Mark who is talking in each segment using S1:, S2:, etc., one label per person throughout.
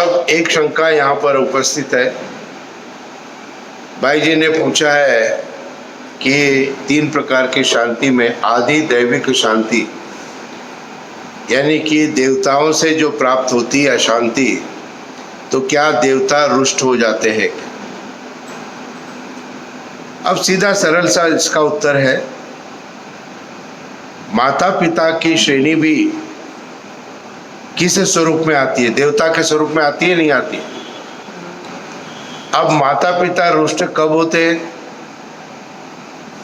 S1: अब एक शंका यहाँ पर उपस्थित है। भाई जी ने पूछा है कि 3 प्रकार की शांति में आदि दैविक शांति, यानी कि देवताओं से जो प्राप्त होती है शांति, तो क्या देवता रुष्ट हो जाते हैं? अब सीधा सरल सा इसका उत्तर है, माता पिता की श्रेणी भी किस स्वरूप में आती है? देवता के स्वरूप में आती है, नहीं आती? अब माता पिता रुष्ट कब होते हैं?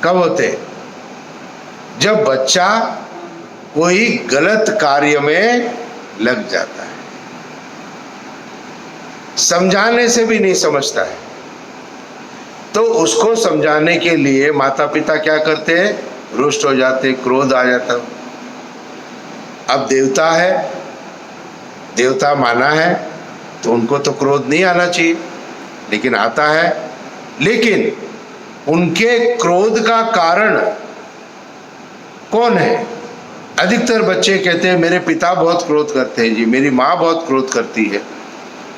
S1: कब होते हैं? जब बच्चा कोई गलत कार्य में लग जाता है, समझाने से भी नहीं समझता है, तो उसको समझाने के लिए माता पिता क्या करते हैं? रुष्ट हो जाते, क्रोध आ जाता। अब देवता है, देवता माना है, तो उनको तो क्रोध नहीं आना चाहिए, लेकिन आता है। लेकिन उनके क्रोध का कारण कौन है? अधिकतर बच्चे कहते हैं मेरे पिता बहुत क्रोध करते हैं जी, मेरी माँ बहुत क्रोध करती है।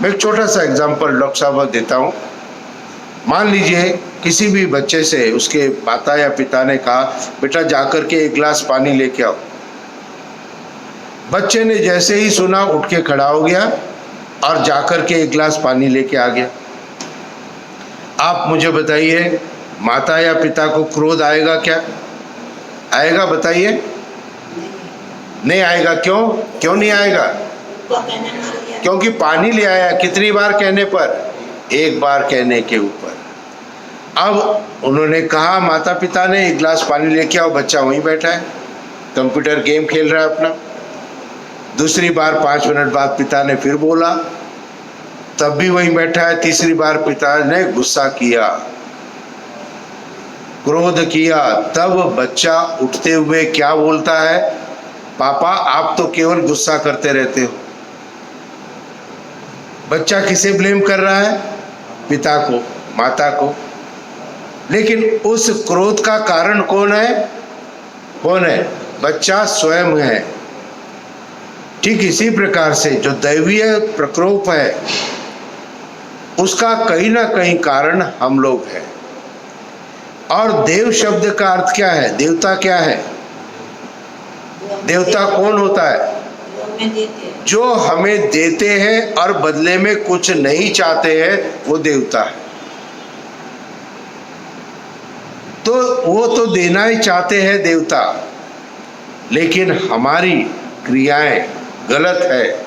S1: मैं एक छोटा सा एग्जाम्पल डॉक्टर साहब देता हूँ। मान लीजिए किसी भी बच्चे से उसके माता या पिता ने कहा बेटा जाकर के 1 गिलास पानी लेके आओ। बच्चे ने जैसे ही सुना उठ के खड़ा हो गया और जाकर के 1 गिलास पानी लेके आ गया। आप मुझे बताइए, माता या पिता को क्रोध आएगा क्या? आएगा? बताइए। नहीं आएगा। क्यों? क्यों नहीं आएगा? क्योंकि पानी ले आया। कितनी बार कहने पर? 1 बार कहने के ऊपर। अब उन्होंने कहा, माता पिता ने 1 गिलास पानी लेके आओ, बच्चा वहीं बैठा है, कंप्यूटर गेम खेल रहा है अपना। दूसरी बार 5 मिनट बाद पिता ने फिर बोला, तब भी वहीं बैठा है। तीसरी बार पिता ने गुस्सा किया, क्रोध किया, तब बच्चा उठते हुए क्या बोलता है? पापा आप तो केवल गुस्सा करते रहते हो। बच्चा किसे ब्लेम कर रहा है? पिता को, माता को। लेकिन उस क्रोध का कारण कौन है? कौन है? बच्चा स्वयं है। ठीक इसी प्रकार से जो दैवीय प्रकोप है, उसका कहीं ना कहीं कारण हम लोग हैं। और देव शब्द का अर्थ क्या है? देवता क्या है? देवता कौन होता है? जो हमें देते हैं और बदले में कुछ नहीं चाहते हैं, वो देवता है। तो वो तो देना ही चाहते हैं देवता, लेकिन हमारी क्रियाएं गलत है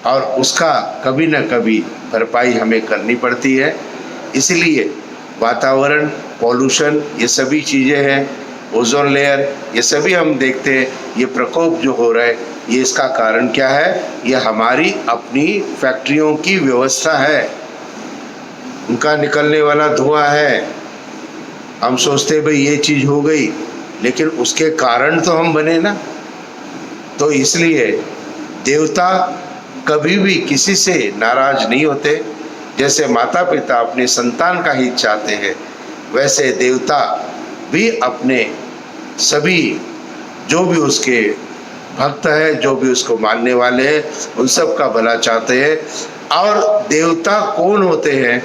S1: और उसका कभी न कभी भरपाई हमें करनी पड़ती है। इसलिए वातावरण, पॉल्यूशन, ये सभी चीज़ें हैं, ओजोन लेयर, ये सभी हम देखते हैं। ये प्रकोप जो हो रहा है, ये इसका कारण क्या है? ये हमारी अपनी फैक्ट्रियों की व्यवस्था है, उनका निकलने वाला धुआं है। हम सोचते भाई ये चीज़ हो गई, लेकिन उसके कारण तो हम बने ना। तो इसलिए देवता कभी भी किसी से नाराज नहीं होते। जैसे माता पिता अपने संतान का हित चाहते हैं, वैसे देवता भी अपने सभी जो भी उसके भक्त है, जो भी उसको मानने वाले हैं, उन सब का भला चाहते हैं। और देवता कौन होते हैं,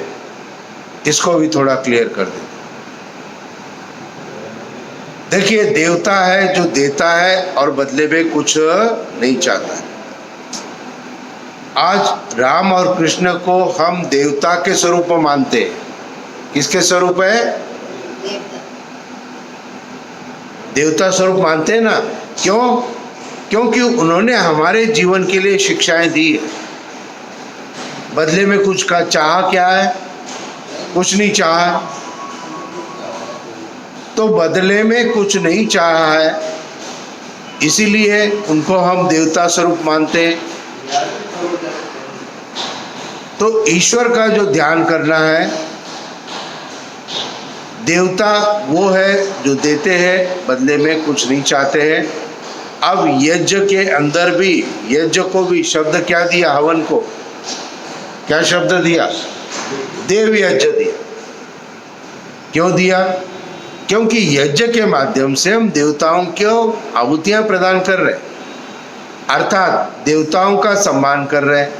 S1: इसको भी थोड़ा क्लियर कर दें। देखिए, देवता है जो देता है और बदले में कुछ नहीं चाहता है। आज राम और कृष्ण को हम देवता के स्वरूप में मानते हैं। किसके स्वरूप है? देवता स्वरूप मानते हैं ना। क्यों? क्योंकि उन्होंने हमारे जीवन के लिए शिक्षाएं दी है। बदले में कुछ का चाहा क्या है? कुछ नहीं चाहा। तो बदले में कुछ नहीं चाहा है, इसीलिए उनको हम देवता स्वरूप मानते हैं। तो ईश्वर का जो ध्यान करना है, देवता वो है जो देते हैं, बदले में कुछ नहीं चाहते हैं। अब यज्ञ के अंदर भी, यज्ञ को भी शब्द क्या दिया? हवन को क्या शब्द दिया? देव यज्ञ दिया। क्यों दिया? क्योंकि यज्ञ के माध्यम से हम देवताओं को आहुतियां प्रदान कर रहे हैं, अर्थात देवताओं का सम्मान कर रहे हैं।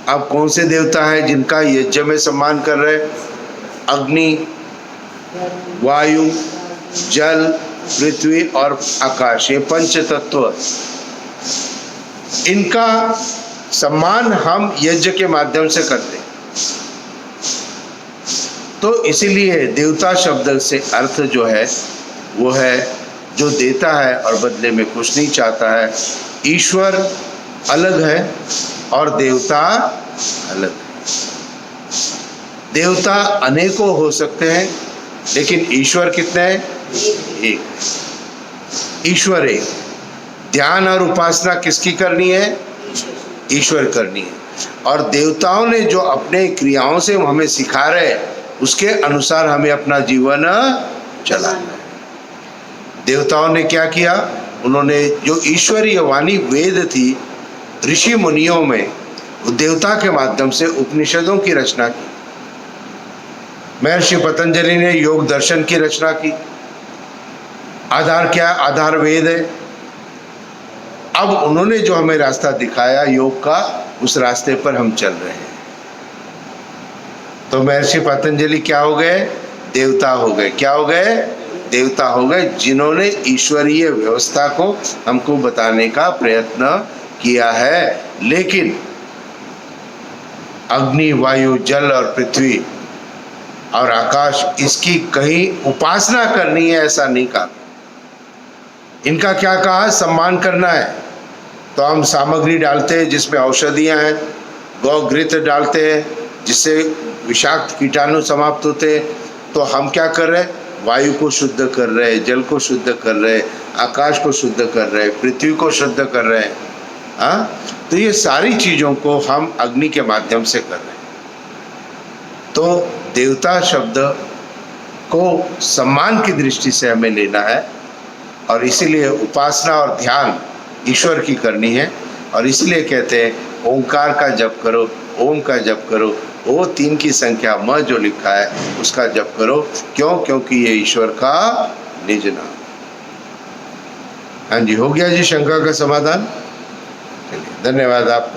S1: अब कौन से देवता है जिनका यज्ञ में सम्मान कर रहे? अग्नि, वायु, जल, पृथ्वी और आकाश, ये पंच तत्व, इनका सम्मान हम यज्ञ के माध्यम से करते हैं। तो इसीलिए देवता शब्द से अर्थ जो है वो है जो देता है और बदले में कुछ नहीं चाहता है। ईश्वर अलग है और देवता अलग है। देवता अनेकों हो सकते हैं, लेकिन ईश्वर कितने हैं? एक। ईश्वर एक। ध्यान और उपासना किसकी करनी है? ईश्वर करनी है। और देवताओं ने जो अपने क्रियाओं से हमें सिखा रहे, उसके अनुसार हमें अपना जीवन चलाना है। देवताओं ने क्या किया? उन्होंने जो ईश्वरीय वाणी वेद थी, ऋषि मुनियों में देवता के माध्यम से उपनिषदों की रचना की। महर्षि पतंजलि ने योग दर्शन की रचना की। आधार क्या? आधार वेद है। अब उन्होंने जो हमें रास्ता दिखाया योग का, उस रास्ते पर हम चल रहे हैं। तो महर्षि पतंजलि क्या हो गए? देवता हो गए। क्या हो गए? देवता हो गए, जिन्होंने ईश्वरीय व्यवस्था को हमको बताने का प्रयत्न किया है। लेकिन अग्नि, वायु, जल और पृथ्वी और आकाश, इसकी कहीं उपासना करनी है ऐसा नहीं कहा। इनका क्या कहा? सम्मान करना है। तो हम सामग्री डालते हैं जिसमें औषधियां हैं, गौघृत डालते हैं जिससे विषाक्त कीटाणु समाप्त होते हैं। तो हम क्या कर रहे हैं? वायु को शुद्ध कर रहे हैं, जल को शुद्ध कर रहे हैं, आकाश को शुद्ध कर रहे हैं, पृथ्वी को शुद्ध कर रहे हैं। हाँ, तो ये सारी चीज़ों को हम अग्नि के माध्यम से कर रहे हैं। तो देवता शब्द को सम्मान की दृष्टि से हमें लेना है, और इसीलिए उपासना और ध्यान ईश्वर की करनी है। और इसलिए कहते हैं ओंकार का जप करो, ओम का जप करो, वो 3 की संख्या म जो लिखा है उसका जप करो। क्यों? क्योंकि ये ईश्वर का निज नाम। हाँ जी, हो गया जी शंका का समाधान। चलिए, धन्यवाद आप।